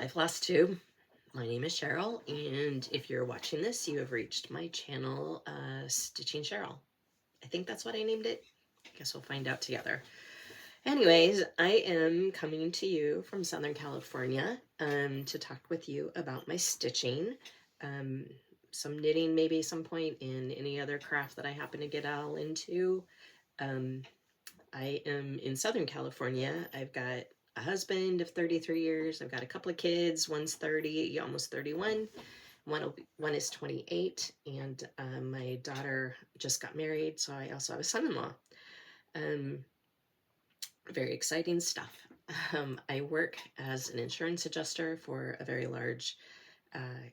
Hi Flosstube, my name is Cheryl, and if you're watching this, you have reached my channel, Stitching Cheryl. I think that's what I named it. I guess we'll find out together. Anyways, I am coming to you from Southern California to talk with you about my stitching, um, some knitting maybe some point, and any other craft that I happen to get all into. Um, I am in Southern California. I've got a husband of 33 years. I've got a couple of kids. One's 30, almost 31. One is 28, and my daughter just got married, so I also have a son-in-law. Um, Very exciting stuff. I work as an insurance adjuster for a very large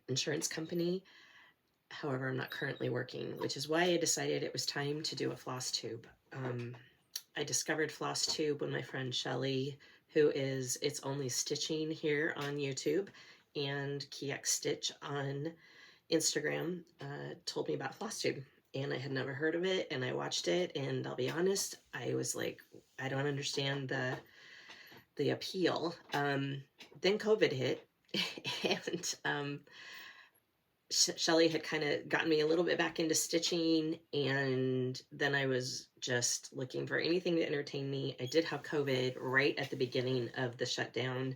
insurance company. However, I'm not currently working, which is why I decided it was time to do a floss tube. I discovered Flosstube when my friend Shelly, who is It's Only Stitching here on YouTube and KeyX Stitch on Instagram, told me about Flosstube. And I had never heard of it, and I watched it, and I'll be honest, I was like, I don't understand the appeal. Then COVID hit, and Shelly had kind of gotten me a little bit back into stitching, and then I was just looking for anything to entertain me. I did have COVID right at the beginning of the shutdown.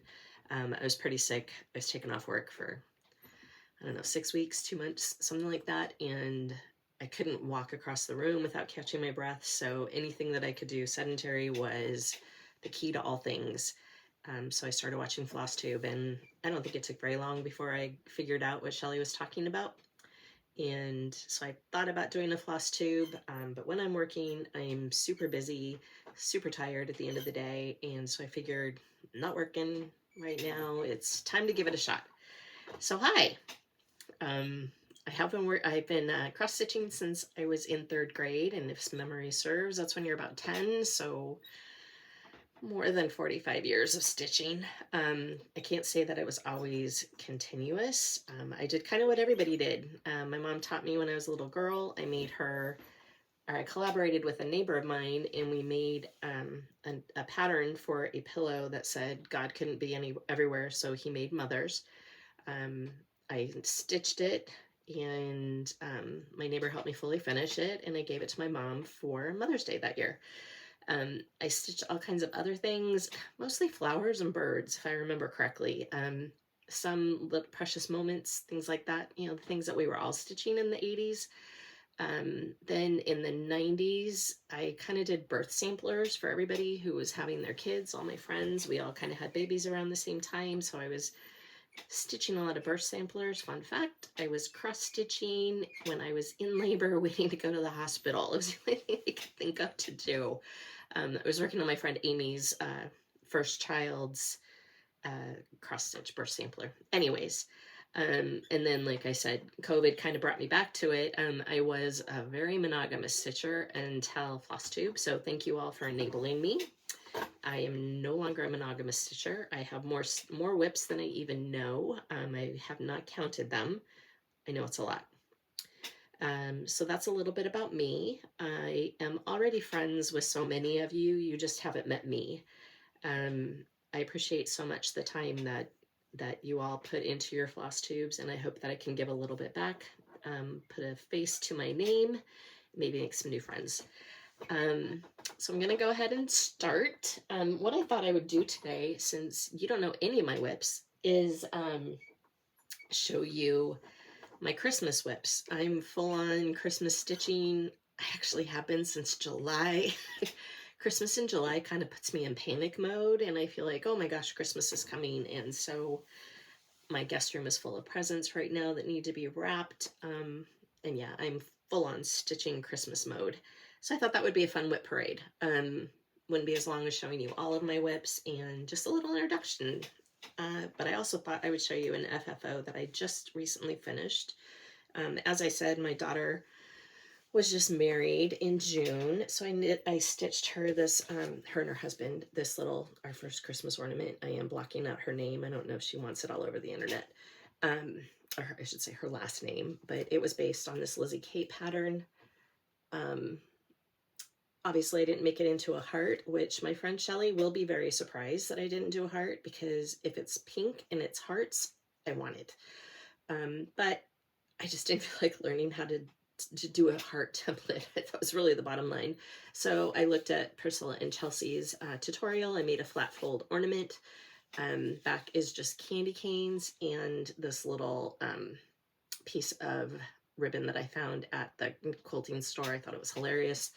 I was pretty sick. I was taken off work for, I don't know, 6 weeks, 2 months, something like that, and I couldn't walk across the room without catching my breath, so anything that I could do sedentary was the key to all things. So I started watching Flosstube, and I don't think it took very long before I figured out what Shelly was talking about. And so I thought about doing a Flosstube, but when I'm working, I'm super busy, super tired at the end of the day, and so I figured, not working right now, it's time to give it a shot. So hi, I've been cross stitching since I was in 3rd grade, and if memory serves, that's when you're about 10. So more than 45 years of stitching. I can't say that it was always continuous. I did kind of what everybody did. My mom taught me when I was a little girl. I collaborated with a neighbor of mine, and we made a pattern for a pillow that said God couldn't be everywhere, so he made mothers. I stitched it, and my neighbor helped me fully finish it, and I gave it to my mom for Mother's Day that year. I stitched all kinds of other things, mostly flowers and birds, if I remember correctly. Some little precious moments, things like that, the things that we were all stitching in the 80s. Then in the 90s, I kind of did birth samplers for everybody who was having their kids, all my friends. We all kind of had babies around the same time, so I was stitching a lot of birth samplers. Fun fact, I was cross-stitching when I was in labor waiting to go to the hospital. It was the only thing I could think of to do. I was working on my friend Amy's first child's cross-stitch birth sampler. Anyways, and then, like I said, COVID kind of brought me back to it. I was a very monogamous stitcher until Flosstube, so thank you all for enabling me. I am no longer a monogamous stitcher. I have more WIPs than I even know. I have not counted them. I know it's a lot. So that's a little bit about me. I am already friends with so many of you. You just haven't met me. I appreciate so much the time that you all put into your floss tubes, and I hope that I can give a little bit back. Put a face to my name, maybe make some new friends. So I'm going to go ahead and start. What I thought I would do today, since you don't know any of my WIPs, is show you my Christmas WIPs. I'm full on Christmas stitching. I actually have been since July. Christmas in July kind of puts me in panic mode, and I feel like, oh my gosh, Christmas is coming. And so my guest room is full of presents right now that need to be wrapped. And yeah, I'm full on stitching Christmas mode. So I thought that would be a fun WIP parade. Wouldn't be as long as showing you all of my WIPs and just a little introduction. But I also thought I would show you an FFO that I just recently finished. As I said, my daughter was just married in June, so I stitched her this, her and her husband, this our first Christmas ornament. I am blocking out her name. I don't know if she wants it all over the internet. Or I should say her last name, but it was based on this Lizzie Kate pattern. Obviously I didn't make it into a heart, which my friend Shelly will be very surprised that I didn't do a heart, because if it's pink and it's hearts, I want it. But I just didn't feel like learning how to do a heart template. That was really the bottom line. So I looked at Priscilla and Chelsea's tutorial. I made a flat fold ornament. Back is just candy canes and this little piece of ribbon that I found at the quilting store. I thought it was hilarious.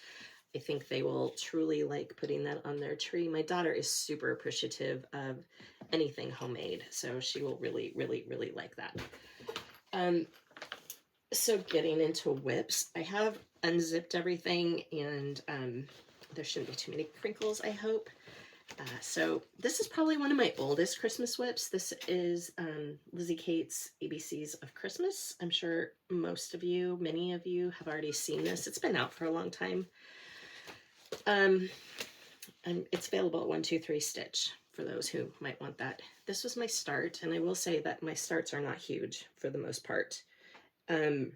I think they will truly like putting that on their tree. My daughter is super appreciative of anything homemade, so she will really, really, really like that. So getting into WIPs, I have unzipped everything, and there shouldn't be too many crinkles, I hope. So this is probably one of my oldest Christmas WIPs. This is Lizzie Kate's ABCs of Christmas. I'm sure most of you, many of you, have already seen this. It's been out for a long time. It's available at 123 Stitch for those who might want that. This was my start, and I will say that my starts are not huge for the most part. I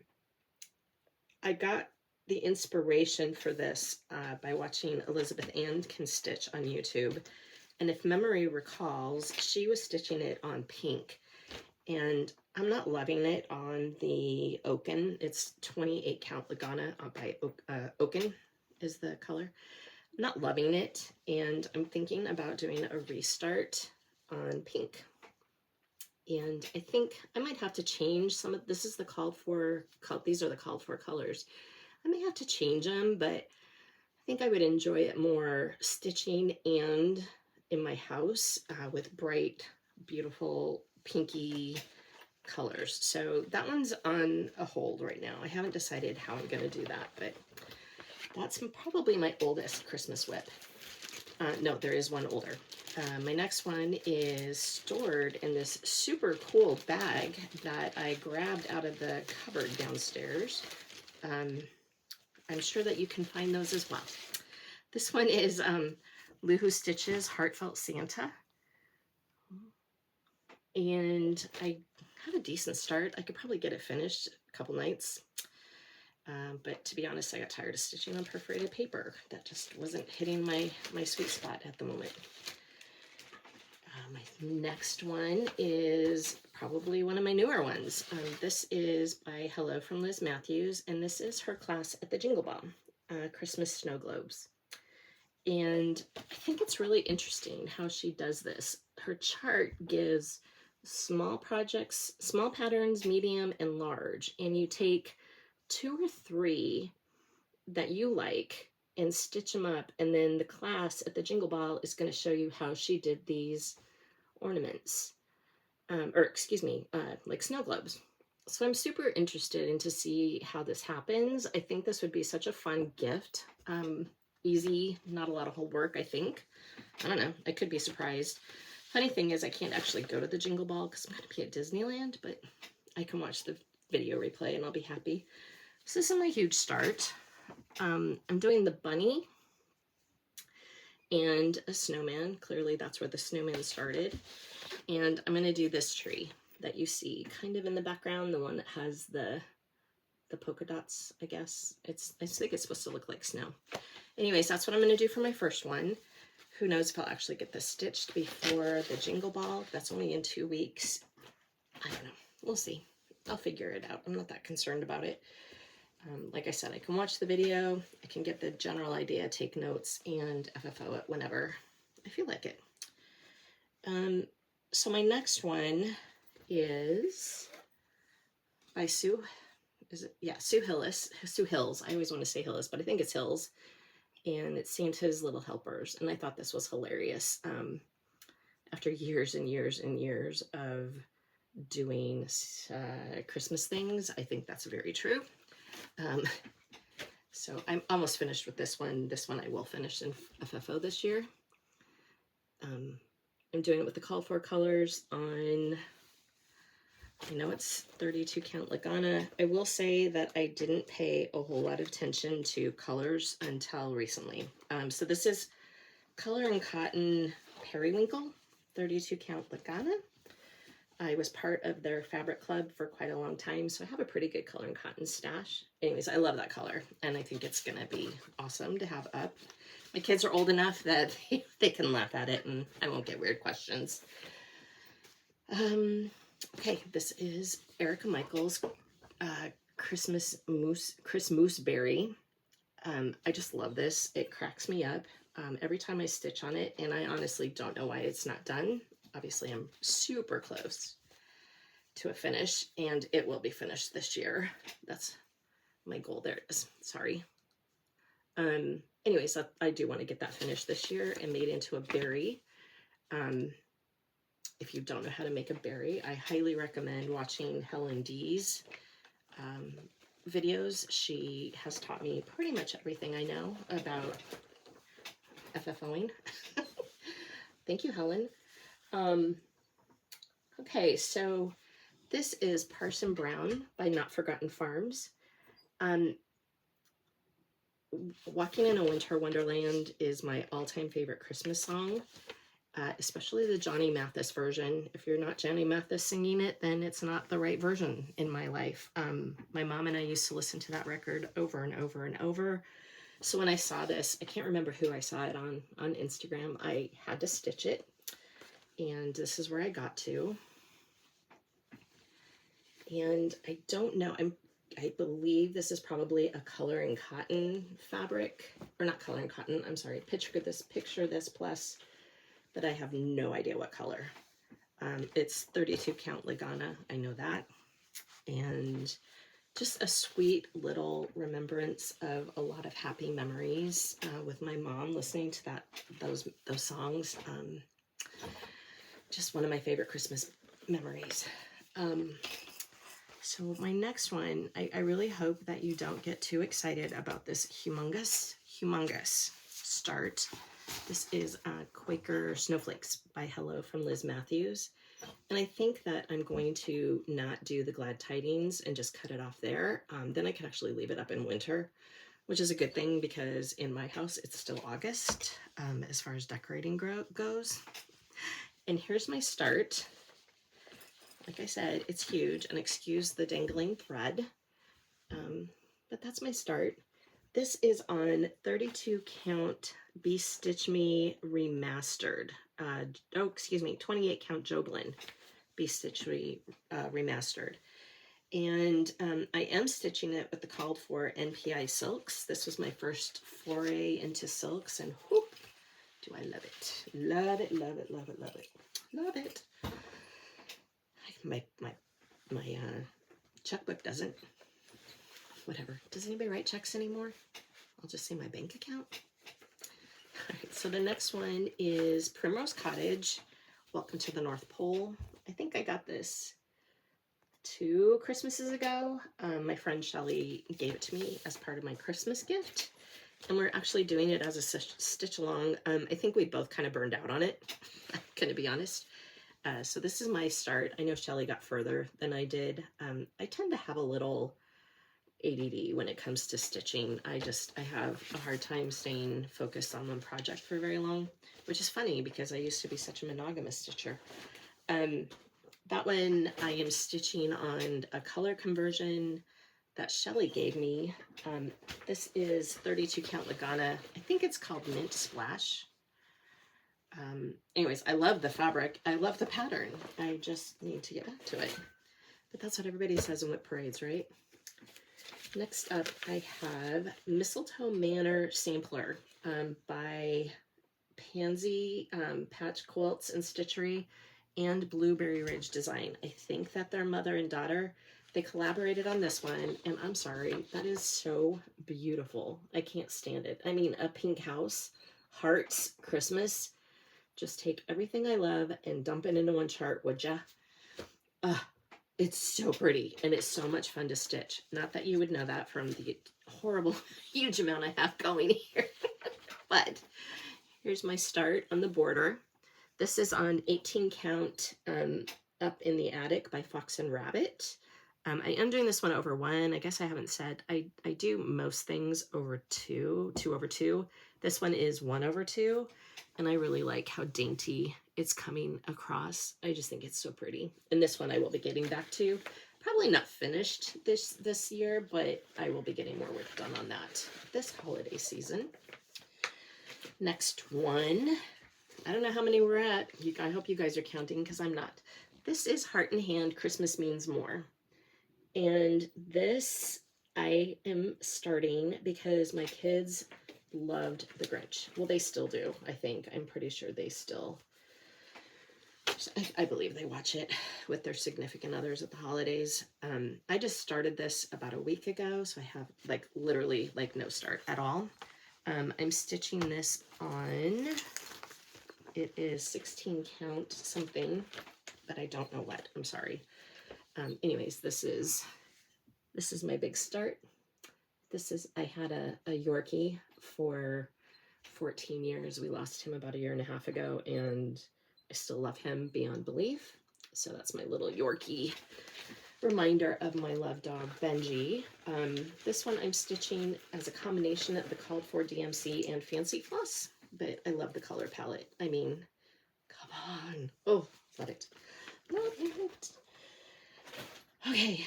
got the inspiration for this by watching Elizabeth Ann Can Stitch on YouTube. And if memory recalls, she was stitching it on pink. And I'm not loving it on the Oaken. It's 28 count Lagana by Oaken is the color. I'm not loving it. And I'm thinking about doing a restart on pink. And I think I might have to change some of, this is the these are the called for colors. I may have to change them, but I think I would enjoy it more stitching and in my house with bright, beautiful, pinky colors. So that one's on a hold right now. I haven't decided how I'm going to do that, but that's probably my oldest Christmas WIP. No, there is one older. My next one is stored in this super cool bag that I grabbed out of the cupboard downstairs. I'm sure that you can find those as well. This one is Luhu Stitches Heartfelt Santa. And I had a decent start. I could probably get it finished a couple nights. But to be honest, I got tired of stitching on perforated paper. That just wasn't hitting my sweet spot at the moment. My next one is probably one of my newer ones. This is by Hello from Liz Matthews, and this is her class at the Jingle Ball, Christmas Snow Globes. And I think it's really interesting how she does this. Her chart gives small projects, small patterns, medium, and large, and you take 2 or 3 that you like and stitch them up, and then the class at the Jingle Ball is going to show you how she did these ornaments, like snow globes. So I'm super interested in to see how this happens. I think this would be such a fun gift. Easy, not a lot of homework, I think. I don't know, I could be surprised. Funny thing is I can't actually go to the Jingle Ball because I'm going to be at Disneyland, but I can watch the video replay and I'll be happy. So this is my huge start. I'm doing the bunny and a snowman. Clearly that's where the snowman started. And I'm going to do this tree that you see kind of in the background, the one that has the polka dots, I guess. I think it's supposed to look like snow. Anyways, that's what I'm going to do for my first one. Who knows if I'll actually get this stitched before the Jingle Ball. That's only in 2 weeks. I don't know. We'll see. I'll figure it out. I'm not that concerned about it. Like I said, I can watch the video, I can get the general idea, take notes, and FFO it whenever I feel like it. So my next one is by Sue. Is it? Yeah, Sue Hillis. Sue Hills. I always want to say Hillis, but I think it's Hills. And it's Santa's Little Helpers. And I thought this was hilarious. After years and years and years of doing Christmas things, I think that's very true. So I'm almost finished with this one. This one I will finish in FFO this year. I'm doing it with the call for colors on, I know it's 32 count Lagana. I will say that I didn't pay a whole lot of attention to colors until recently. So this is Color and Cotton Periwinkle, 32 count Lagana. I was part of their fabric club for quite a long time, so I have a pretty good color and cotton stash. Anyways, I love that color, and I think it's gonna be awesome to have up. My kids are old enough that they can laugh at it, and I won't get weird questions. Okay, this is Erica Michaels' Chris Mooseberry. I just love this. It cracks me up every time I stitch on it, and I honestly don't know why it's not done. Obviously, I'm super close to a finish, and it will be finished this year. That's my goal. There it is. Sorry. Anyways, I do want to get that finished this year and made into a berry. If you don't know how to make a berry, I highly recommend watching Helen D's videos. She has taught me pretty much everything I know about FFOing. Thank you, Helen. Okay, so this is Parson Brown by Not Forgotten Farms. Walking in a Winter Wonderland is my all-time favorite Christmas song, especially the Johnny Mathis version. If you're not Johnny Mathis singing it, then it's not the right version in my life. My mom and I used to listen to that record over and over and over. So when I saw this, I can't remember who I saw it on Instagram. I had to stitch it, and this is where I got to. And I don't know, I believe this is probably a color and cotton fabric, or not color and cotton, I'm sorry, picture this plus, but I have no idea what color. It's 32 count Lagana, I know that. And just a sweet little remembrance of a lot of happy memories with my mom listening to those songs. Just one of my favorite Christmas memories. So my next one, I really hope that you don't get too excited about this humongous start. This is Quaker Snowflakes by Hello from Liz Matthews. And I think that I'm going to not do the glad tidings and just cut it off there. Then I can actually leave it up in winter, which is a good thing because in my house, it's still August as far as decorating goes. And here's my start. Like I said, it's huge, and excuse the dangling thread, but that's my start. This is on 32 count Be Stitch Me Remastered. 28 count Joglin Be Stitch Me Remastered. And I am stitching it with the called for NPI silks. This was my first foray into silks, and whoop, do I love it. Love it, love it, love it, love it. Love it. My checkbook doesn't. Whatever. Does anybody write checks anymore? I'll just say my bank account. All right, so the next one is Primrose Cottage, Welcome to the North Pole. I think I got this 2 Christmases ago. My friend Shelly gave it to me as part of my Christmas gift, and we're actually doing it as a stitch along. I think we both kind of burned out on it, I'm gonna be honest. So this is my start. I know Shelly got further than I did. I tend to have a little ADD when it comes to stitching. I have a hard time staying focused on one project for very long, which is funny because I used to be such a monogamous stitcher. That one I am stitching on a color conversion that Shelly gave me. This is 32 count Lagana. I think it's called Mint Splash. Anyways, I love the fabric. I love the pattern. I just need to get back to it. But that's what everybody says in WIP Parades, right? Next up, I have Mistletoe Manor Sampler by Pansy Patch Quilts and Stitchery and Blueberry Ridge Design. I think that they're mother and daughter. They collaborated on this one, and I'm sorry, that is so beautiful. I can't stand it. I mean, a pink house, hearts, Christmas. Just take everything I love and dump it into one chart, would ya? It's so pretty, and it's so much fun to stitch. Not that you would know that from the horrible, huge amount I have going here. But here's my start on the border. This is on 18 count Up in the Attic by Fox and Rabbit. I am doing this one over 1. I guess I haven't said. I do most things over 2 over 2. This one is 1 over 2. And I really like how dainty it's coming across. I just think it's so pretty. And this one I will be getting back to. Probably not finished this year, but I will be getting more work done on that this holiday season. Next one. I don't know how many we're at. I hope you guys are counting because I'm not. This is Heart in Hand, Christmas Means More. And this I am starting because my kids loved The Grinch. Well, they still do, I think. I'm pretty sure they still, I believe they watch it with their significant others at the holidays. I just started this about a week ago, so I have like literally like no start at all. I'm stitching this on, it is 16 count something, but I don't know what, I'm sorry. Anyways, this is my big start. I had a Yorkie for 14 years. We lost him about a year and a half ago, and I still love him beyond belief. So that's my little Yorkie reminder of my love dog, Benji. This one I'm stitching as a combination of the called for DMC and Fancy Floss, but I love the color palette. I mean, come on. Oh, love it. Love it. Okay,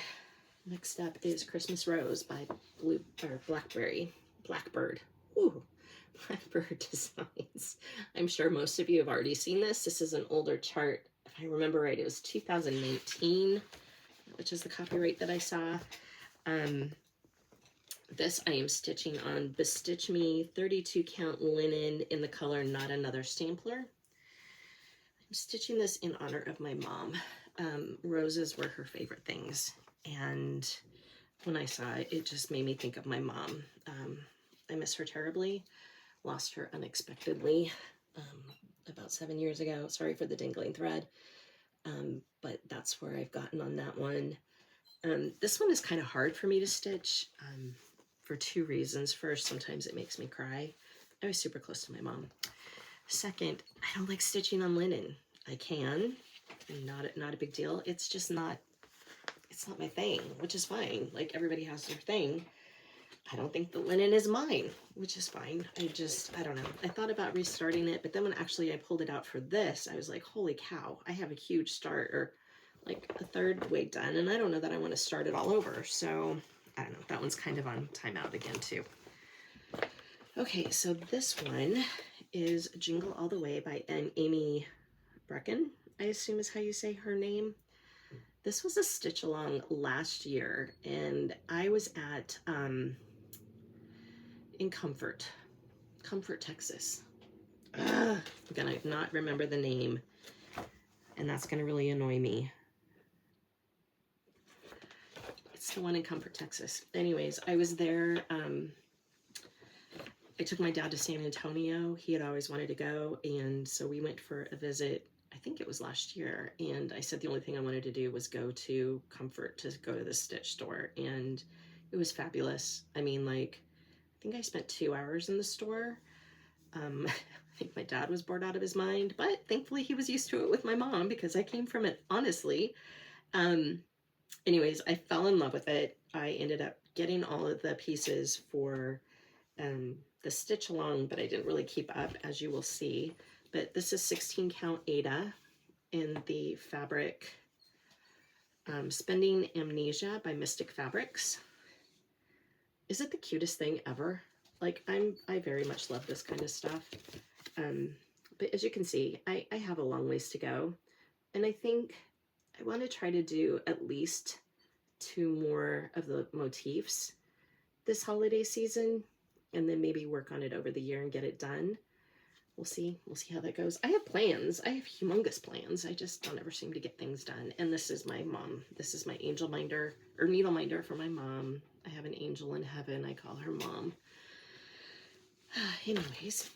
next up is Christmas Rose by Blackbird. Ooh, Blackbird Designs. I'm sure most of you have already seen this. This is an older chart. If I remember right, it was 2019, which is the copyright that I saw. This I am stitching on Bestitch Me 32 count linen in the color Not Another Stampler. I'm stitching this in honor of my mom. Roses were her favorite things, and when I saw it, it just made me think of my mom. I miss her terribly, lost her unexpectedly about 7 years ago. Sorry for the dangling thread, but that's where I've gotten on that one. This one is kind of hard for me to stitch for two reasons. First, sometimes it makes me cry. I was super close to my mom. Second, I don't like stitching on linen. I can, not a big deal. It's just not, it's not my thing, which is fine. Like, everybody has their thing. I don't think the linen is mine, which is fine. I don't know. I thought about restarting it, but then when actually I pulled it out for this, I was like, holy cow, I have a huge start, or like a third way done, and I don't know that I want to start it all over. So I don't know. That one's kind of on timeout again too. Okay, so this one is Jingle All the Way by Amy Brecken, I assume is how you say her name. This was a stitch along last year, and I was at in Comfort, Texas. I'm gonna not remember the name, and that's gonna really annoy me. It's the one in Comfort, Texas. Anyways, I was there. I took my dad to San Antonio. He had always wanted to go, and so we went for a visit. I think it was last year, and I said the only thing I wanted to do was go to Comfort to go to the stitch store, and it was fabulous. I mean, like, I think I spent 2 hours in the store. I think my dad was bored out of his mind, but thankfully he was used to it with my mom because I came from it honestly. Anyways, I fell in love with it. I ended up getting all of the pieces for the stitch along, but I didn't really keep up, as you will see. But this is 16 count Ada in the fabric Spending Amnesia by Mystic Fabrics. Is it the cutest thing ever? Like, I very much love this kind of stuff. But as you can see, I have a long ways to go. And I think I want to try to do at least 2 more of the motifs this holiday season, and then maybe work on it over the year and get it done. We'll see how that goes. I have plans. I have humongous plans. I just don't ever seem to get things done. And this is my mom. This is my angel minder, or needle minder for my mom. I have an angel in heaven. I call her mom. Anyways,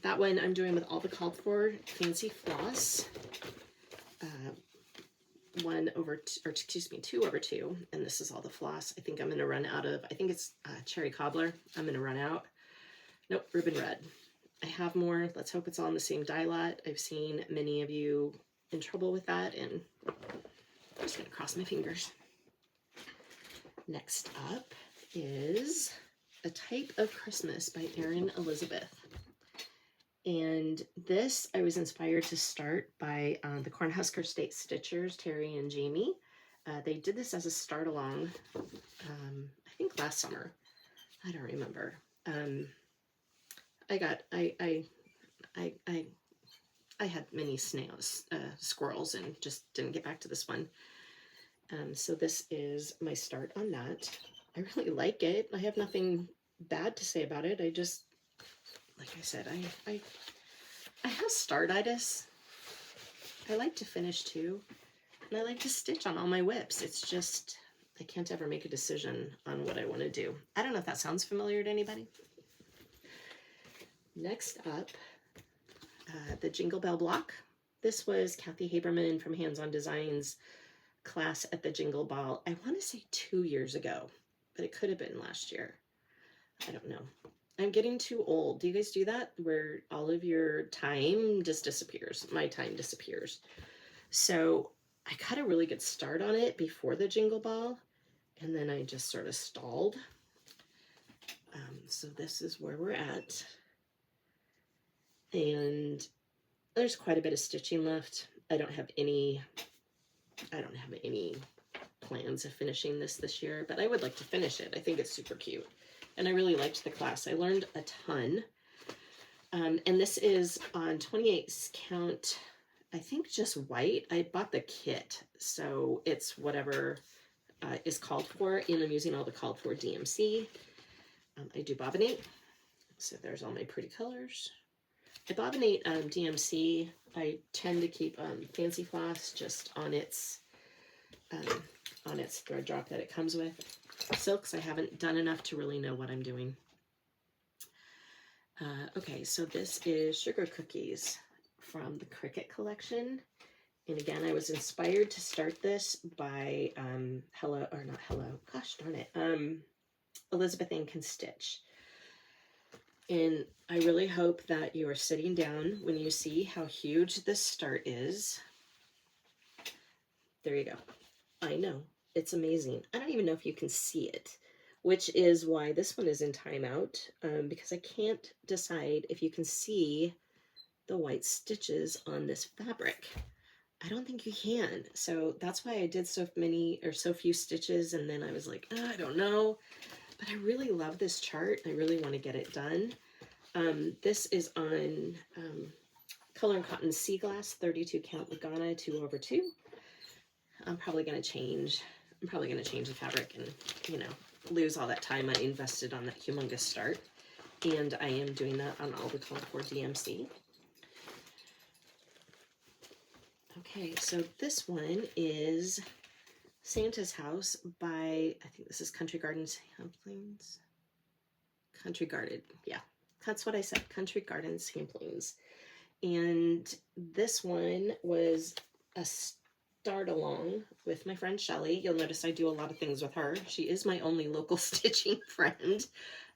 that one I'm doing with all the called for Fancy Floss. 2 over 2, and this is all the floss. I think I'm going to run out of, I think it's Cherry Cobbler. I'm going to run out. Nope, Ribbon Red. I have more. Let's hope it's all in the same dye lot. I've seen many of you in trouble with that, and I'm just going to cross my fingers. Next up is A Type of Christmas by Erin Elizabeth. And this I was inspired to start by the Cornhusker State Stitchers, Terry and Jamie. They did this as a start along, I think last summer. I don't remember. I had many snails, squirrels, and just didn't get back to this one. So this is my start on that. I really like it. I have nothing bad to say about it. I just, like I said, I have startitis. I like to finish too, and I like to stitch on all my WIPs. It's just, I can't ever make a decision on what I want to do. I don't know if that sounds familiar to anybody. Next up, the Jingle Bell block. This was Kathy Haberman from Hands On Designs class at the Jingle Ball. I want to say 2 years ago, but it could have been last year. I don't know. I'm getting too old. Do you guys do that? Where all of your time just disappears. My time disappears. So I got a really good start on it before the Jingle Ball, and then I just sort of stalled. So this is where we're at. And there's quite a bit of stitching left. I don't have any plans of finishing this year, but I would like to finish it. I think it's super cute. And I really liked the class. I learned a ton. And this is on 28 count, I think just white. I bought the kit, so it's whatever is called for, and I'm using all the called for DMC. I do bobbinate, so there's all my pretty colors. I bobbinate DMC. I tend to keep Fancy Floss just on its thread drop that it comes with. Silks, I haven't done enough to really know what I'm doing. Okay, so this is Sugar Cookies from the Cricket collection. And again, I was inspired to start this by Elizabeth Ann Can Stitch. And I really hope that you are sitting down when you see how huge this start is. There you go. I know, it's amazing. I don't even know if you can see it, which is why this one is in timeout, because I can't decide if you can see the white stitches on this fabric. I don't think you can. So that's why I did so few stitches, and then I was like, oh, I don't know. But I really love this chart. I really want to get it done. This is on Color and Cotton Sea Glass, 32 count Lagana 2/2. I'm probably going to change the fabric and, you know, lose all that time I invested on that humongous start. And I am doing that on all the called for DMC. Okay, so this one is Santa's House by, I think this is Country Garden Samplings. Country Garden, yeah, that's what I said, Country Garden Samplings. And this one was a start along with my friend Shelly. You'll notice I do a lot of things with her. She is my only local stitching friend.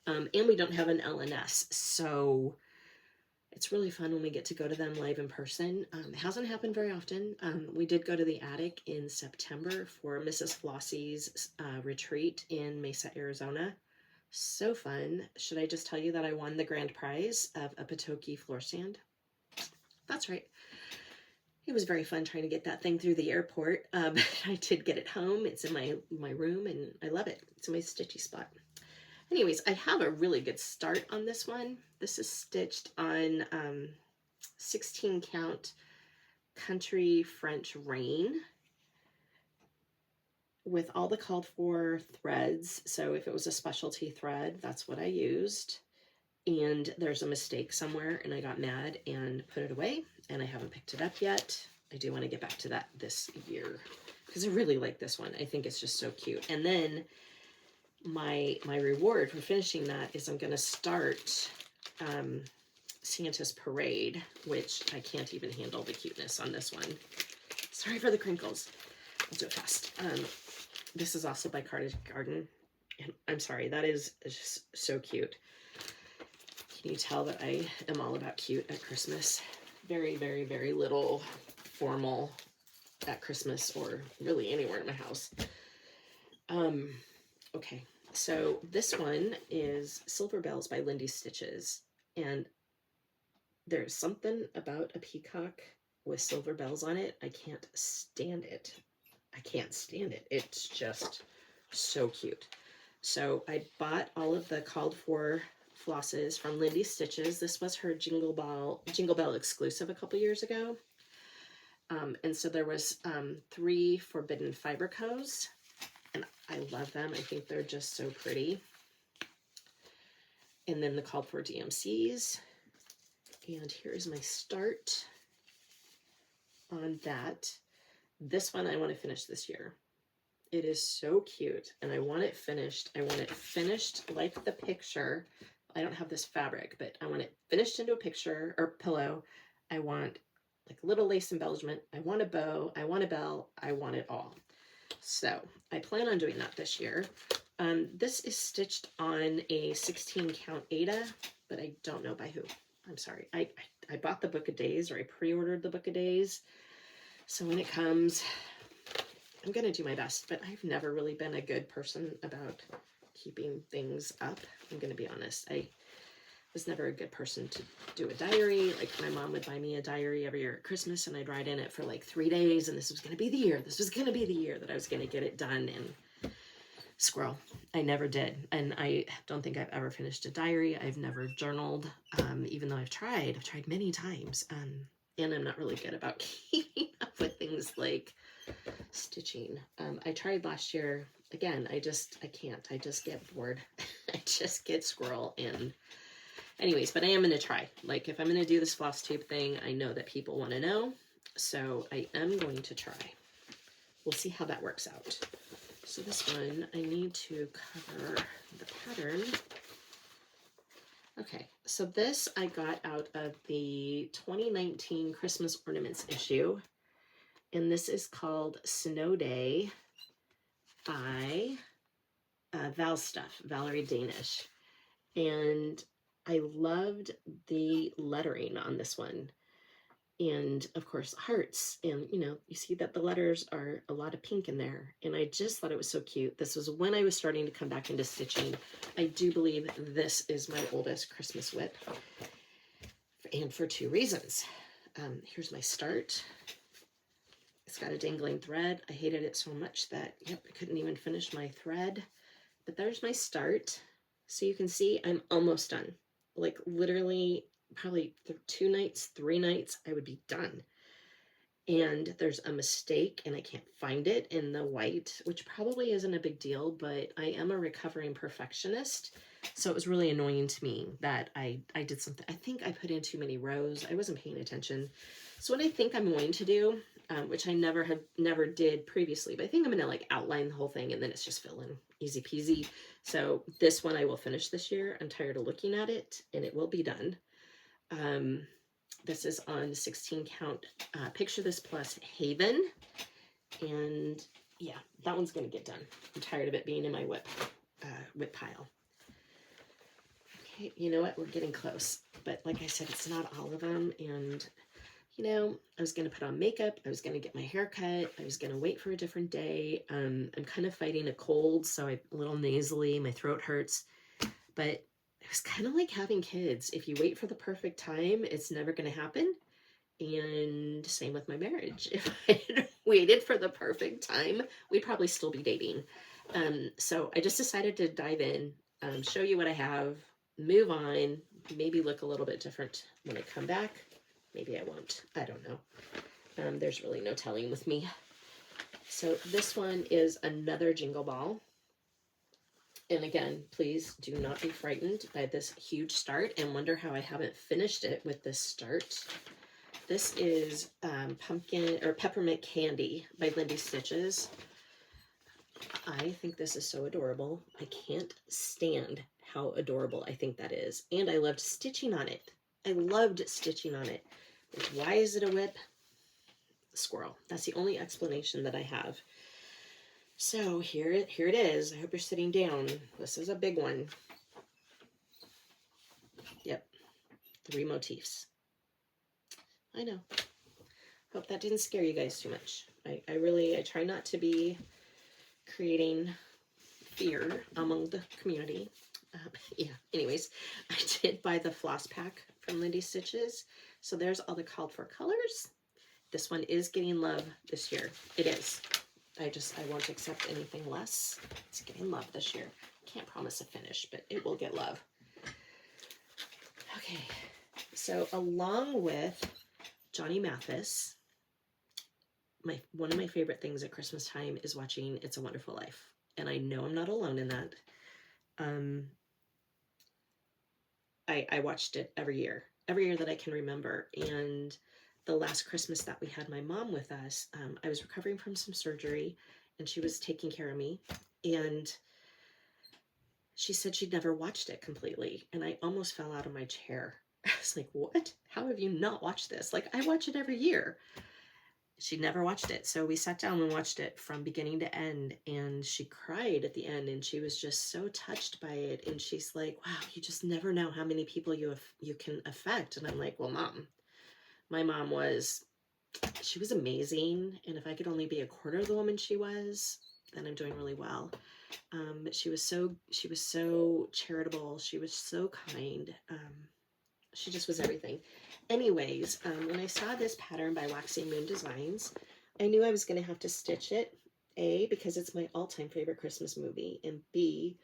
And we don't have an LNS, so it's really fun when we get to go to them live in person. It hasn't happened very often. We did go to the attic in September for Mrs. Flossie's retreat in Mesa, Arizona. So fun. Should I just tell you that I won the grand prize of a Patoki floor stand? That's right. It was very fun trying to get that thing through the airport. I did get it home. It's in my room, and I love it. It's in my stitchy spot. Anyways, I have a really good start on this one. This is stitched on 16 count Country French Rain with all the called for threads. So if it was a specialty thread, that's what I used. And there's a mistake somewhere, and I got mad and put it away, and I haven't picked it up yet. I do want to get back to that this year because I really like this one. I think it's just so cute. And then my reward for finishing that is I'm going to start Santa's Parade, which I can't even handle the cuteness on this one. Sorry for the crinkles. I'll do it fast. This is also by Cottage Garden. And I'm sorry, that is just so cute. Can you tell that I am all about cute at Christmas? Very, very, very little formal at Christmas or really anywhere in my house. Okay, so this one is Silver Bells by Lindy Stitches. And There's something about a peacock with silver bells on it. I can't stand it. I can't stand it. It's just so cute. So I bought all of the called for flosses from Lindy Stitches. This was her Jingle Bell exclusive a couple years ago. And so there was 3 Forbidden Fiber Co's, and I love them. I think they're just so pretty. And then the called for DMCs. And here's my start on that. This one I want to finish this year. It is so cute, and I want it finished. I want it finished like the picture. I don't have this fabric, but I want it finished into a picture or pillow. I want like little lace embellishment. I want a bow. I want a bell. I want it all. So I plan on doing that this year. This is stitched on a 16 count Aida, but I don't know by who. I'm sorry. I bought the Book of Days, or I pre-ordered the Book of Days. So when it comes, I'm going to do my best, but I've never really been a good person about keeping things up. I'm going to be honest. I was never a good person to do a diary. Like, my mom would buy me a diary every year at Christmas, and I'd write in it for like 3 days, and this was going to be the year. This was going to be the year that I was going to get it done, and squirrel. I never did. And I don't think I've ever finished a diary. I've never journaled, even though I've tried. I've tried many times. And I'm not really good about keeping up with things like stitching. I tried last year. Again, I can't. I just get bored. I just get squirrel. And anyways, but I am going to try. Like, if I'm going to do this floss tube thing, I know that people want to know. So I am going to try. We'll see how that works out. So this one, I need to cover the pattern. Okay, so this I got out of the 2019 Christmas Ornaments issue. And this is called Snow Day by Valerie Danish. And I loved the lettering on this one. And of course, hearts. And you know, you see that the letters are a lot of pink in there. And I just thought it was so cute. This was when I was starting to come back into stitching. I do believe this is my oldest Christmas WIP. And for 2 reasons. Here's my start. It's got a dangling thread. I hated it so much that, yep, I couldn't even finish my thread. But there's my start. So you can see I'm almost done. Like, literally, probably 2 nights, 3 nights, I would be done. And there's a mistake, and I can't find it in the white, which probably isn't a big deal, but I am a recovering perfectionist. So it was really annoying to me that I did something. I think I put in too many rows. I wasn't paying attention. So what I think I'm going to do, which I never did previously, but I think I'm going to like outline the whole thing, and then it's just fill in, easy peasy. So this one I will finish this year. I'm tired of looking at it, and it will be done. This is on 16 count Picture This Plus Haven. And yeah, that one's going to get done. I'm tired of it being in my WIP pile. Okay, you know what? We're getting close. But like I said, it's not all of them. And, you know, I was going to put on makeup. I was going to get my hair cut. I was going to wait for a different day. I'm kind of fighting a cold, so I'm a little nasally. My throat hurts. But it was kind of like having kids. If you wait for the perfect time, it's never going to happen. And same with my marriage. If I had waited for the perfect time, we'd probably still be dating. So I just decided to dive in, show you what I have, move on, maybe look a little bit different when I come back. Maybe I won't. I don't know. There's really no telling with me. So this one is another Jingle Ball. And again, please do not be frightened by this huge start and wonder how I haven't finished it with this start. This is Pumpkin or Peppermint Candy by Lindy Stitches. I think this is so adorable. I can't stand how adorable I think that is. And I loved stitching on it. I loved stitching on it. Why is it a WIP? Squirrel. That's the only explanation that I have. So here it is. I hope you're sitting down. This is a big one. Yep. 3 motifs. I know. Hope that didn't scare you guys too much. I try not to be creating fear among the community. Yeah, anyways, I did buy the floss pack from Lindy Stitches. So there's all the called for colors. This one is getting love this year. It is. I won't accept anything less. It's getting love this year. Can't promise a finish, but it will get love. Okay, so along with Johnny Mathis, one of my favorite things at Christmas time is watching It's a Wonderful Life. And I know I'm not alone in that. I watched it every year that I can remember. And the last Christmas that we had my mom with us, I was recovering from some surgery and she was taking care of me. And she said she'd never watched it completely. And I almost fell out of my chair. I was like, what? How have you not watched this? Like, I watch it every year. She'd never watched it. So we sat down and watched it from beginning to end. And she cried at the end. And she was just so touched by it. And she's like, wow, you just never know how many people you can affect. And I'm like, well, Mom, my mom she was amazing. And if I could only be a quarter of the woman she was, then I'm doing really well. But she was so charitable. She was so kind. She just was everything. Anyways, when I saw this pattern by Waxing Moon Designs, I knew I was going to have to stitch it. A, because it's my all-time favorite Christmas movie, and B,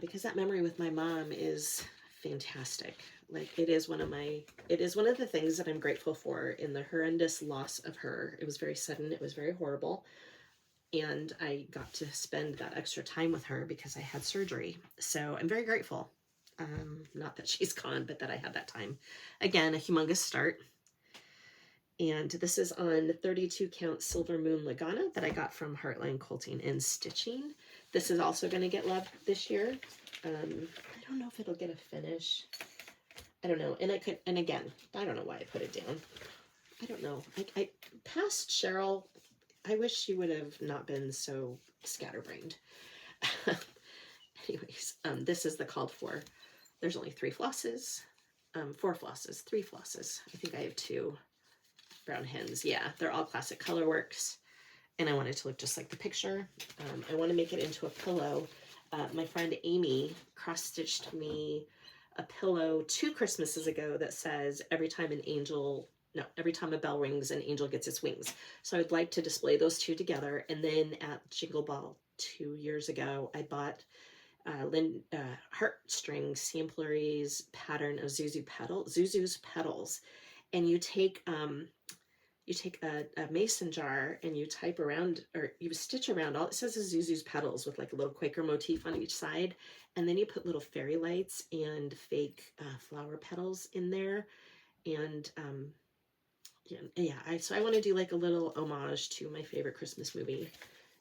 because that memory with my mom is fantastic. Like, it is one of the things that I'm grateful for in the horrendous loss of her. It was very sudden. It was very horrible. And I got to spend that extra time with her because I had surgery. So I'm very grateful. Not that she's gone, but that I had that time. Again, a humongous start. And this is on 32 count Silver Moon Lagana that I got from Heartline Quilting and Stitching. This is also going to get love this year. I don't know if it'll get a finish. I don't know. And again, I don't know why I put it down. I don't know. I past Cheryl, I wish she would have not been so scatterbrained. Anyways, this is the called for. There's only 3 flosses, 4 flosses, 3 flosses. I think I have 2 brown hens. Yeah, they're all classic colorworks. And I want it to look just like the picture. I want to make it into a pillow. My friend Amy cross-stitched me a pillow 2 Christmases ago that says, every time a bell rings, an angel gets its wings. So I'd like to display those 2 together. And then at Jingle Ball 2 years ago, I bought Heartstring Samplery's pattern of Zuzu's petals, and you take a mason jar and you type around, or you stitch around, all it says is Zuzu's petals with like a little Quaker motif on each side, and then you put little fairy lights and fake flower petals in there. And so I want to do like a little homage to my favorite Christmas movie,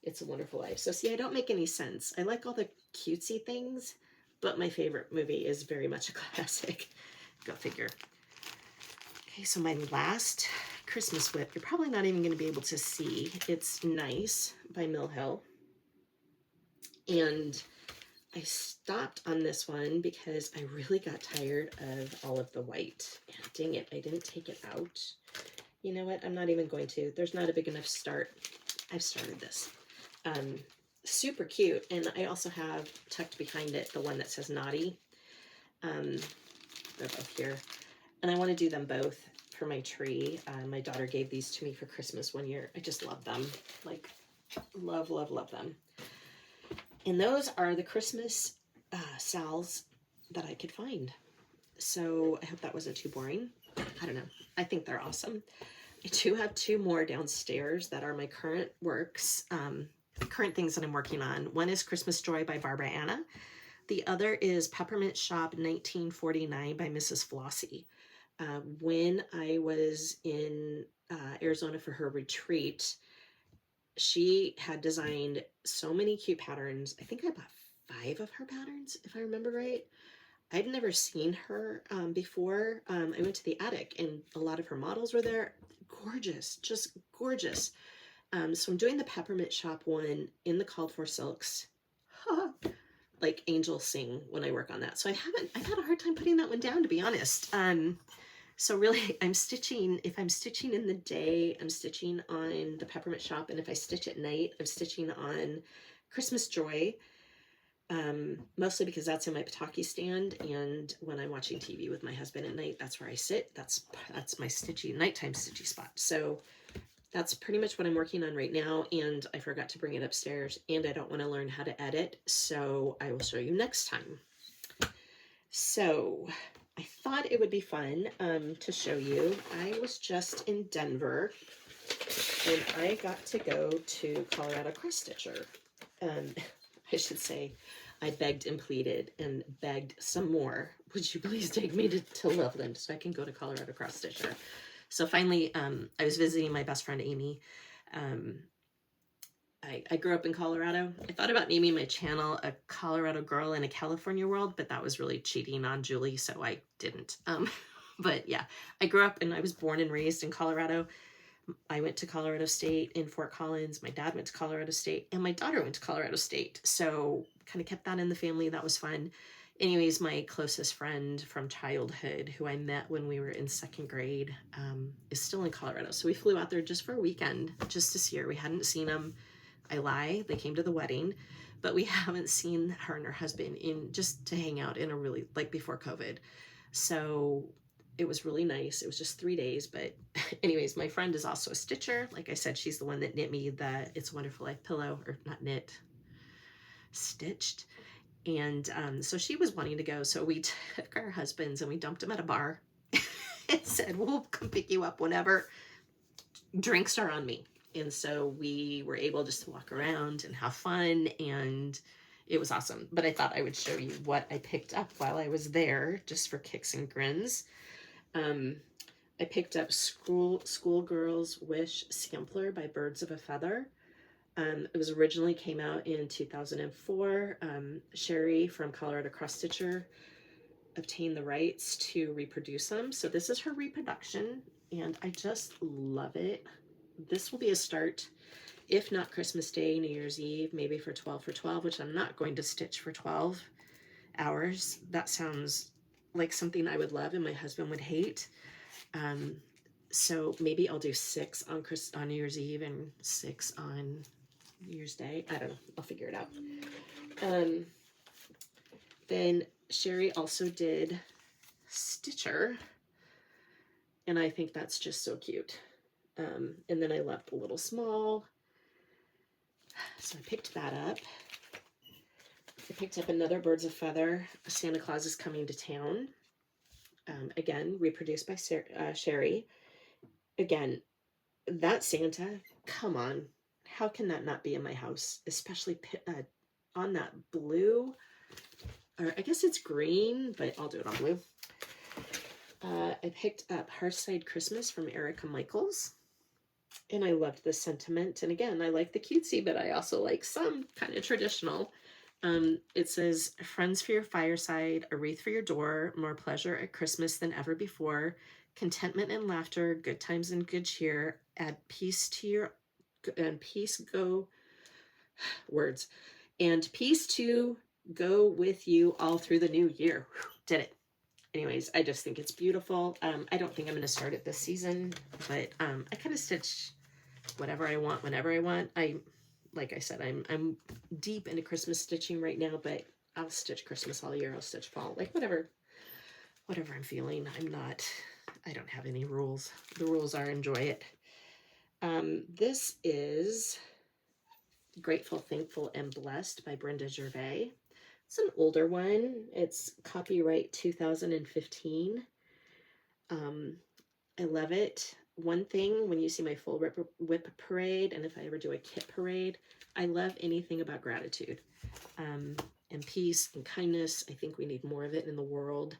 It's a Wonderful Life. So see, I don't make any sense. I like all the cutesy things, but my favorite movie is very much a classic. Go figure. Okay, so my last Christmas WIP, you're probably not even going to be able to see. It's Nice by Mill Hill. And I stopped on this one because I really got tired of all of the white. And dang it, I didn't take it out. You know what? I'm not even going to. There's not a big enough start. I've started this. Super cute. And I also have tucked behind it the one that says Naughty. They're both here. And I want to do them both for my tree. My daughter gave these to me for Christmas one year. I just love them. Like, love, love, love them. And those are the Christmas sals that I could find. So I hope that wasn't too boring. I don't know. I think they're awesome. I do have 2 more downstairs that are my current works, current things that I'm working on. One is Christmas Joy by Barbara Anna. The other is Peppermint Shop 1949 by Mrs. Flossie. When I was in Arizona for her retreat, she had designed so many cute patterns. I think I bought 5 of her patterns, if I remember right. I'd never seen her before. I went to the attic and a lot of her models were there. Gorgeous, just gorgeous. So I'm doing the Peppermint Shop one in the called for silks. Like angels sing when I work on that. So I've had a hard time putting that one down, to be honest. So really I'm stitching, if I'm stitching in the day, I'm stitching on the Peppermint Shop. And if I stitch at night, I'm stitching on Christmas Joy. Mostly because that's in my Pataki stand, and when I'm watching TV with my husband at night, that's where I sit. That's my stitchy nighttime stitchy spot. So that's pretty much what I'm working on right now, and I forgot to bring it upstairs, and I don't want to learn how to edit, so I will show you next time. So I thought it would be fun to show you. I was just in Denver, and I got to go to Colorado Cross Stitcher. I should say, I begged and pleaded and begged some more. Would you please take me to Loveland so I can go to Colorado Cross Stitcher? So finally, I was visiting my best friend, Amy. I grew up in Colorado. I thought about naming my channel A Colorado Girl in a California World, but that was really cheating on Julie, so I didn't. But yeah, I grew up and I was born and raised in Colorado. I went to Colorado State in Fort Collins. My dad went to Colorado State, and my daughter went to Colorado State. So kind of kept that in the family. That was fun. Anyways, my closest friend from childhood, who I met when we were in second grade, is still in Colorado. So we flew out there just for a weekend, just to see her. We hadn't seen them. I lie. They came to the wedding, but we haven't seen her and her husband in just to hang out in a really, like before COVID. So it was really nice. It was just 3 days, but anyways, my friend is also a stitcher. Like I said, she's the one that knit me the It's a Wonderful Life pillow, or not knit, stitched. And so she was wanting to go. So we took our husbands and we dumped them at a bar and said, we'll come pick you up whenever. Drinks are on me. And so we were able just to walk around and have fun, and it was awesome. But I thought I would show you what I picked up while I was there, just for kicks and grins. I picked up Schoolgirl's Wish Sampler by Birds of a Feather. It was originally came out in 2004. Sherry from Colorado Cross Stitcher obtained the rights to reproduce them. So this is her reproduction, and I just love it. This will be a start, if not Christmas Day, New Year's Eve, maybe for 12 for 12, which I'm not going to stitch for 12 hours. That sounds like something I would love and my husband would hate. So maybe I'll do 6 on New Year's Eve and 6 on New Year's Day. I don't know. I'll figure it out. Then Sherry also did Stitcher, and I think that's just so cute. And then I left a little small, so I picked that up. I picked up another Birds of Feather, Santa Claus is Coming to Town. Again, reproduced by Sherry. Again, that Santa, come on. How can that not be in my house? Especially on that blue, or I guess it's green, but I'll do it on blue. I picked up Hearthside Christmas from Erica Michaels, and I loved the sentiment. And again, I like the cutesy, but I also like some kind of traditional. It says, friends for your fireside, a wreath for your door, more pleasure at Christmas than ever before, contentment and laughter, good times and good cheer, add peace to your, and peace go, words, and peace to go with you all through the new year. Whew, did it. Anyways, I just think it's beautiful. I don't think I'm going to start it this season, but I kind of stitch whatever I want, whenever I want. Like I said, I'm deep into Christmas stitching right now, but I'll stitch Christmas all year. I'll stitch fall, like whatever I'm feeling. I don't have any rules. The rules are enjoy it. This is Grateful, Thankful, and Blessed by Brenda Gervais. It's an older one. It's copyright 2015. I love it. One thing, when you see my full WIP parade, and if I ever do a kit parade, I love anything about gratitude and peace and kindness. I think we need more of it in the world.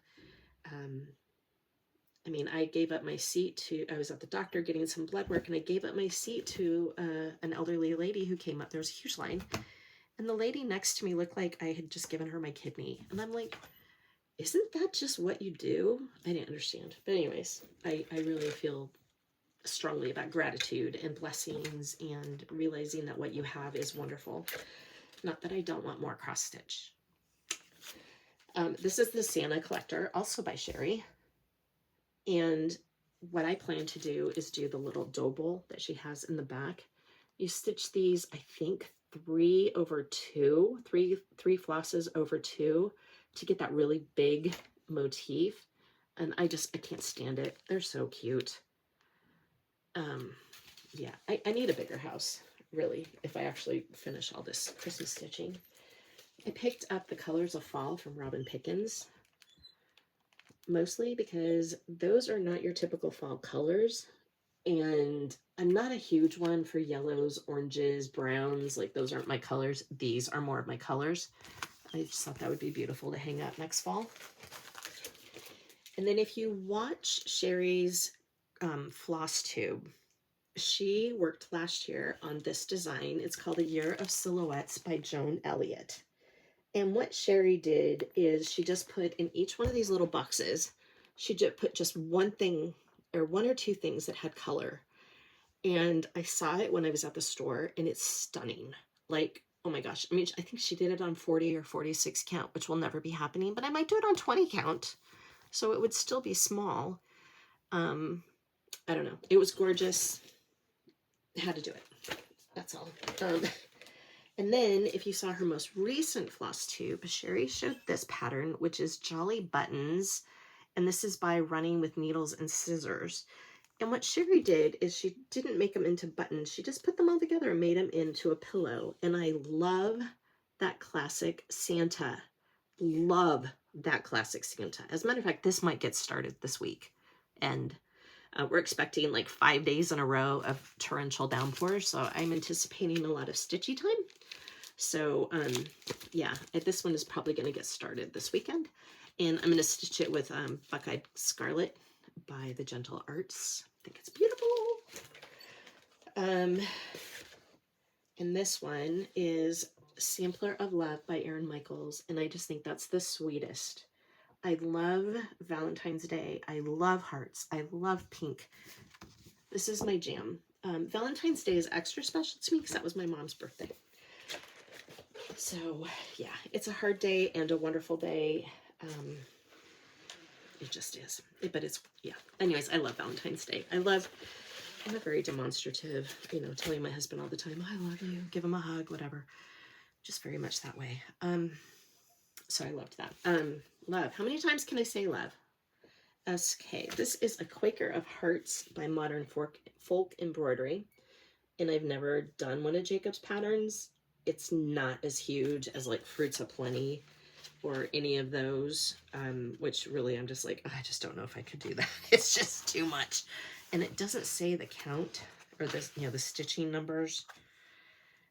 I mean, I gave up my seat I was at the doctor getting some blood work, and I gave up my seat to an elderly lady who came up. There was a huge line. And the lady next to me looked like I had just given her my kidney. And I'm like, isn't that just what you do? I didn't understand. But anyways, I really feel strongly about gratitude and blessings and realizing that what you have is wonderful. Not that I don't want more cross stitch. This is the Santa Collector, also by Sherry. And what I plan to do is do the little double that she has in the back. You stitch these, I think, 3/2, three flosses over 2 to get that really big motif. And I can't stand it. They're so cute. Yeah, I need a bigger house, really, if I actually finish all this Christmas stitching. I picked up the Colors of Fall from Robin Pickens, mostly because those are not your typical fall colors. And I'm not a huge one for yellows, oranges, browns. Like, those aren't my colors. These are more of my colors. I just thought that would be beautiful to hang out next fall. And then if you watch Sherry's floss tube, she worked last year on this design. It's called A Year of Silhouettes by Joan Elliott. And what Sherry did is she just put in each one of these little boxes, she just put just one thing or one or two things that had color. And I saw it when I was at the store, and it's stunning. Like, oh my gosh. I mean, I think she did it on 40 or 46 count, which will never be happening, but I might do it on 20 count. So it would still be small. I don't know. It was gorgeous. Had to do it. That's all. And then if you saw her most recent floss tube, Sherry showed this pattern, which is Jolly Buttons. And this is by Running with Needles and Scissors. And what Sherry did is she didn't make them into buttons. She just put them all together and made them into a pillow. And I love that classic Santa. Love that classic Santa. As a matter of fact, this might get started this week. And we're expecting like 5 days in a row of torrential downpours. So I'm anticipating a lot of stitchy time. So yeah, this one is probably going to get started this weekend. And I'm going to stitch it with Buckeyed Scarlet by the Gentle Arts. I think it's beautiful. And this one is Sampler of Love by Erin Michaels. And I just think that's the sweetest. I love Valentine's Day. I love hearts. I love pink. This is my jam. Valentine's Day is extra special to me because that was my mom's birthday. So yeah, it's a hard day and a wonderful day. It just is. But it's, yeah. Anyways, I love Valentine's Day. I'm a very demonstrative, telling my husband all the time, I love you, give him a hug, whatever. Just very much that way. So I loved that. Love. How many times can I say love? Okay, this is a Quaker of Hearts by Modern Folk Embroidery. And I've never done one of Jacob's patterns. It's not as huge as like Fruits of Plenty or any of those, which really I'm just like, I just don't know if I could do that. It's just too much. And it doesn't say the count or the stitching numbers.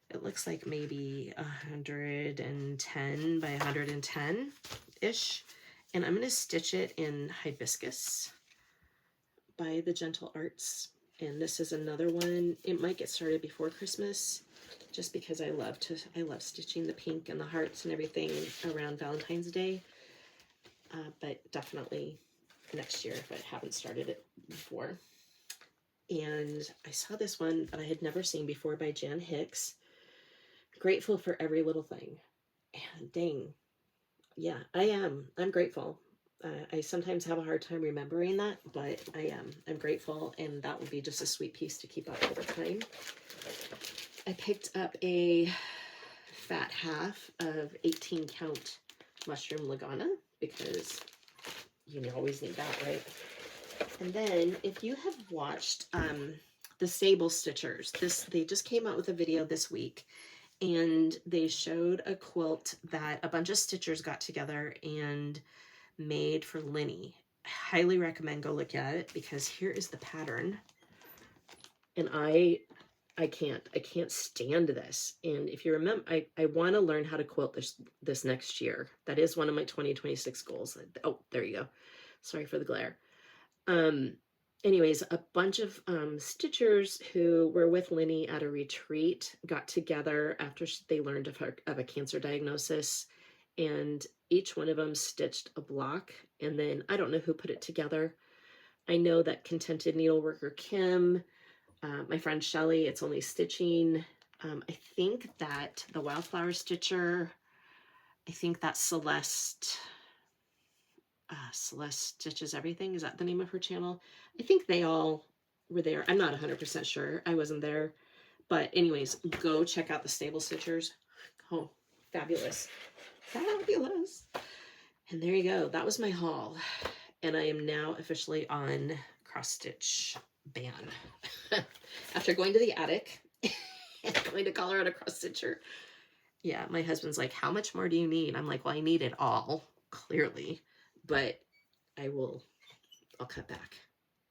It looks like maybe 110 by 110-ish. And I'm going to stitch it in Hibiscus by the Gentle Arts. And this is another one. It might get started before Christmas just because I love stitching the pink and the hearts and everything around Valentine's Day. But definitely next year if I haven't started it before. And I saw this one that I had never seen before by Jan Hicks. Grateful for every little thing. And dang, yeah, I am. I'm grateful. I sometimes have a hard time remembering that, but I am. I'm grateful, and that will be just a sweet piece to keep up over time. I picked up a fat half of 18 count mushroom Lagana because you always need that, right? And then if you have watched the Sable Stitchers, they just came out with a video this week. And they showed a quilt that a bunch of stitchers got together and made for Linny. I highly recommend go look at it because here is the pattern. And I can't stand this. And if you remember, I want to learn how to quilt this next year. That is one of my 2026 goals. Oh, there you go. Sorry for the glare. Anyways, a bunch of stitchers who were with Linny at a retreat got together after they learned of a cancer diagnosis, and each one of them stitched a block. And then I don't know who put it together. I know that Contented Needleworker Kim, my friend Shelly, It's Only Stitching. I think that the Wildflower Stitcher, I think that Celeste Stitches Everything. Is that the name of her channel? I think they all were there. I'm not 100% sure. I wasn't there. But anyways, go check out the Stable Stitchers. Oh, fabulous. Fabulous. And there you go. That was my haul. And I am now officially on cross stitch ban. After going to the attic and going to Colorado Cross Stitcher. Yeah, my husband's like, how much more do you need? I'm like, well, I need it all, clearly. But I'll cut back.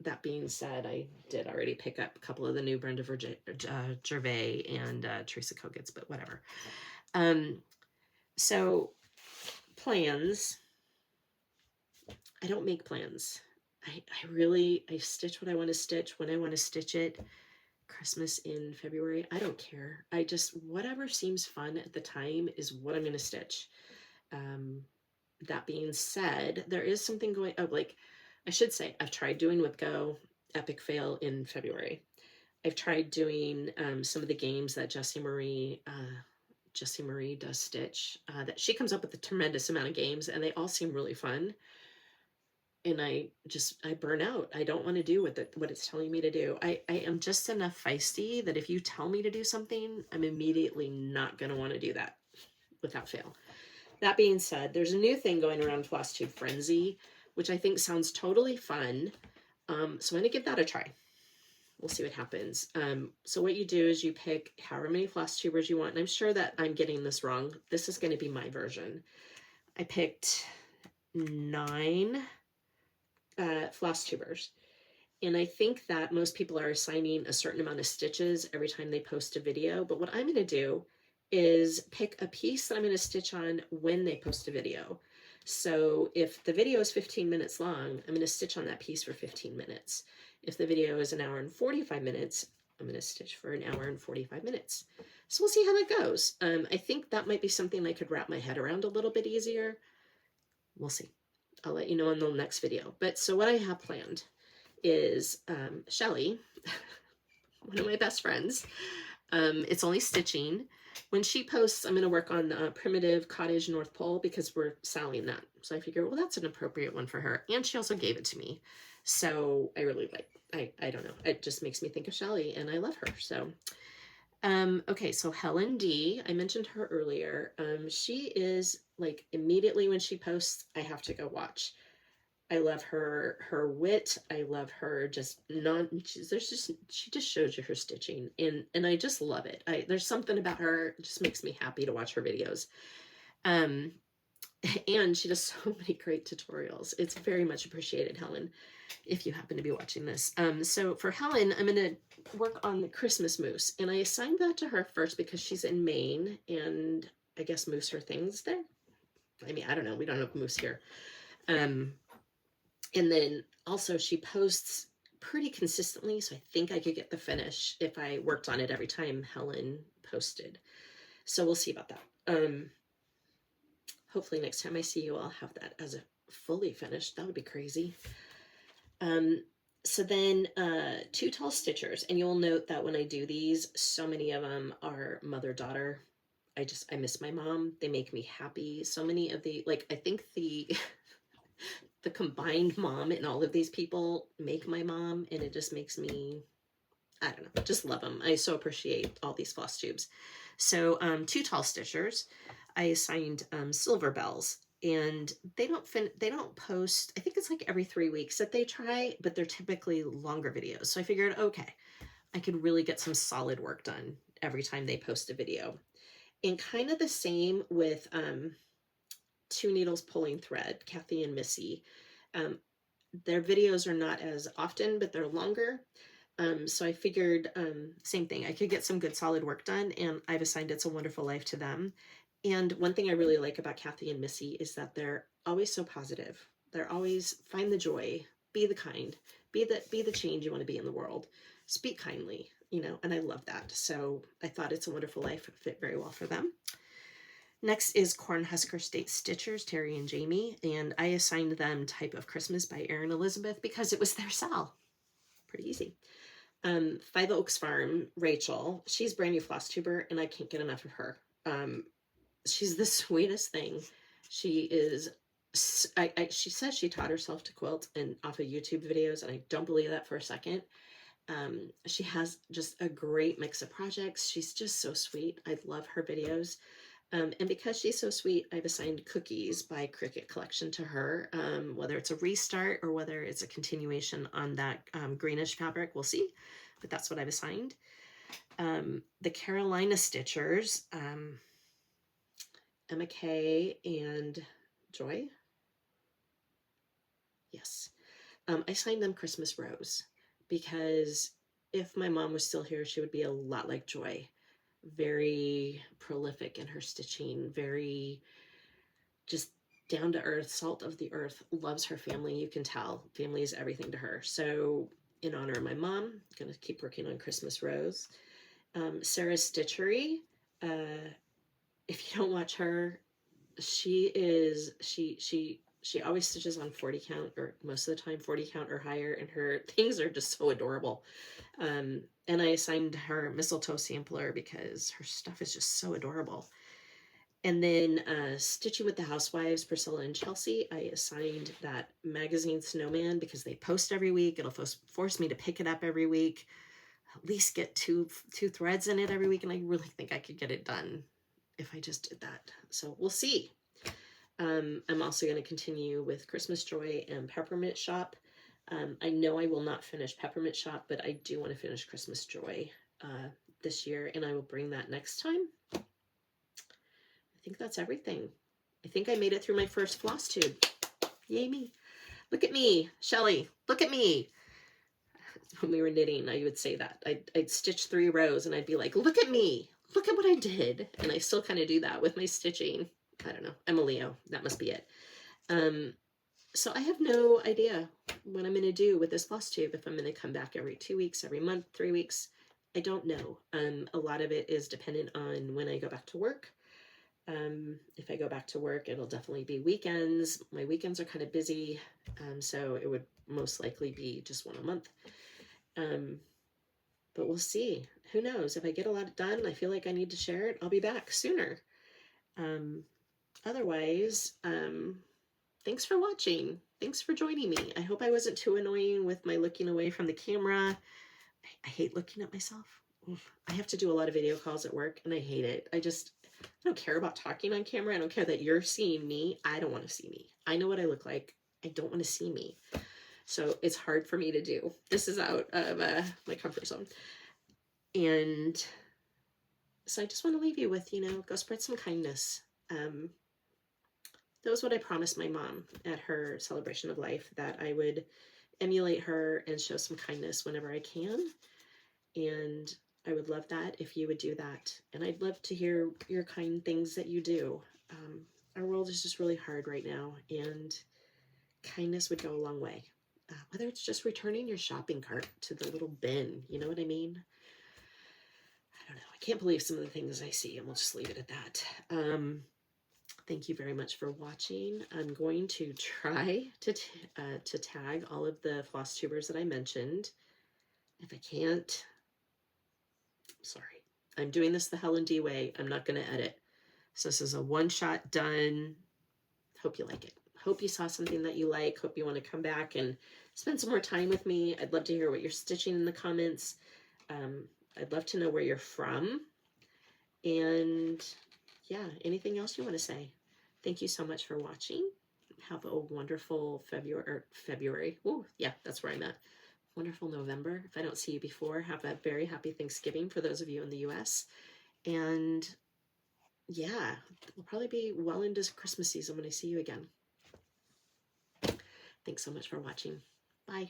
That being said, I did already pick up a couple of the new Brenda Gervais and Teresa Kogut's, but whatever. So plans. I don't make plans. I stitch what I want to stitch when I want to stitch it. Christmas in February, I don't care. I just, whatever seems fun at the time is what I'm going to stitch. That being said, there is something going, like, I should say, I've tried doing WIP Go, epic fail in February. I've tried doing some of the games that Jessie Marie does stitch. That she comes up with a tremendous amount of games, and they all seem really fun. And I burn out. I don't want to do what it's telling me to do. I am just enough feisty that if you tell me to do something, I'm immediately not going to want to do that without fail. That being said, there's a new thing going around Flosstube Frenzy, which I think sounds totally fun. So I'm going to give that a try. We'll see what happens. So what you do is you pick however many Flosstubers you want. And I'm sure that I'm getting this wrong. This is going to be my version. I picked 9 Flosstubers. And I think that most people are assigning a certain amount of stitches every time they post a video. But what I'm going to do is pick a piece that I'm going to stitch on when they post a video. So if the video is 15 minutes long, I'm going to stitch on that piece for 15 minutes. If the video is 1 hour and 45 minutes, I'm going to stitch for 1 hour and 45 minutes. So we'll see how that goes. I think that might be something I could wrap my head around a little bit easier. We'll see. I'll let you know in the next video. But so what I have planned is Shelly, one of my best friends. It's only stitching. When she posts, I'm going to work on Primitive Cottage North Pole because we're selling that. So I figure, well, that's an appropriate one for her. And she also gave it to me. So I really I don't know. It just makes me think of Shelly, and I love her. So, okay, so Helen D, I mentioned her earlier. She is like, immediately when she posts, I have to go watch. I love her wit. I love her she just shows you her stitching, and I just love it. There's something about her, it just makes me happy to watch her videos. And she does so many great tutorials. It's very much appreciated, Helen, if you happen to be watching this. So for Helen, I'm going to work on the Christmas moose, and I assigned that to her first because she's in Maine, and I guess moose are things there. I mean, I don't know. We don't have moose here. And then also she posts pretty consistently, so I think I could get the finish if I worked on it every time Helen posted. So we'll see about that. Hopefully next time I see you, I'll have that as a fully finished. That would be crazy. So then 2 tall stitchers, and you'll note that when I do these, so many of them are mother-daughter. I miss my mom. They make me happy. So many of the, like, I think the combined mom and all of these people make my mom, and it just makes me, I don't know, just love them. I so appreciate all these Flosstubes. So 2 tall stitchers, I assigned Silver Bells, and they don't post, I think it's like every 3 weeks that they try, but they're typically longer videos. So I figured, okay, I could really get some solid work done every time they post a video. And kind of the same with 2 Needles Pulling Thread, Kathy and Missy. Their videos are not as often, but they're longer. So I figured, same thing, I could get some good solid work done, and I've assigned It's a Wonderful Life to them. And one thing I really like about Kathy and Missy is that they're always so positive. They're always find the joy, be the kind, be the change you want to be in the world, speak kindly, and I love that. So I thought It's a Wonderful Life fit very well for them. Next is Cornhusker State Stitchers, Terry and Jamie, and I assigned them Type of Christmas by Erin Elizabeth because it was their sal. Pretty easy. 5 Oaks Farm, Rachel, she's brand new Flosstuber, and I can't get enough of her. She's the sweetest thing. She is, she says she taught herself to quilt and off of YouTube videos, and I don't believe that for a second. She has just a great mix of projects. She's just so sweet. I love her videos. And because she's so sweet, I've assigned Cookies by Cricut Collection to her. Whether it's a restart or whether it's a continuation on that greenish fabric, we'll see. But that's what I've assigned. The Carolina Stitchers, Emma Kay and Joy. Yes. I signed them Christmas Rose because if my mom was still here, she would be a lot like Joy. Very prolific in her stitching, very just down to earth, salt of the earth, loves her family. You can tell family is everything to her. So in honor of my mom, I'm going to keep working on Christmas Rose. Sarah's Stitchery, if you don't watch her, she always stitches on 40 count, or most of the time 40 count or higher, and her things are just so adorable. And I assigned her Mistletoe Sampler because her stuff is just so adorable. And then Stitching with the Housewives, Priscilla and Chelsea, I assigned that magazine Snowman because they post every week. It'll force me to pick it up every week, at least get two threads in it every week, and I really think I could get it done if I just did that. So we'll see. I'm also going to continue with Christmas Joy and Peppermint Shop. I know I will not finish Peppermint Shop, but I do want to finish Christmas Joy this year, and I will bring that next time. I think that's everything. I think I made it through my first floss tube. Yay me. Look at me, Shelly. Look at me. When we were knitting, I would say that. I'd stitch 3 rows and I'd be like, look at me. Look at what I did. And I still kind of do that with my stitching. I don't know. I'm a Leo. That must be it. So I have no idea what I'm going to do with this floss tube. If I'm going to come back every 2 weeks, every month, 3 weeks. I don't know. A lot of it is dependent on when I go back to work. If I go back to work, it'll definitely be weekends. My weekends are kind of busy, so it would most likely be just 1 a month. But we'll see. Who knows? If I get a lot done, I feel like I need to share it, I'll be back sooner. Otherwise, thanks for watching. Thanks for joining me. I hope I wasn't too annoying with my looking away from the camera. I hate looking at myself. I have to do a lot of video calls at work, and I hate it. I don't care about talking on camera. I don't care that you're seeing me. I don't want to see me. I know what I look like. I don't want to see me. So it's hard for me to do. This is out of my comfort zone. And so I just want to leave you with, go spread some kindness. That was what I promised my mom at her celebration of life, that I would emulate her and show some kindness whenever I can. And I would love that if you would do that. And I'd love to hear your kind things that you do. Our world is just really hard right now, and kindness would go a long way. Whether it's just returning your shopping cart to the little bin, you know what I mean? I don't know. I can't believe some of the things I see, and we'll just leave it at that. Thank you very much for watching. I'm going to try to tag all of the Flosstubers that I mentioned. If I can't, sorry. I'm doing this the Helen D way. I'm not going to edit. So this is a one-shot done. Hope you like it. Hope you saw something that you like. Hope you want to come back and spend some more time with me. I'd love to hear what you're stitching in the comments. I'd love to know where you're from. And yeah, anything else you want to say? Thank you so much for watching. Have a wonderful February. Oh, yeah, that's where I'm at. Wonderful November. If I don't see you before, have a very happy Thanksgiving for those of you in the US. And yeah, we'll probably be well into Christmas season when I see you again. Thanks so much for watching. Bye.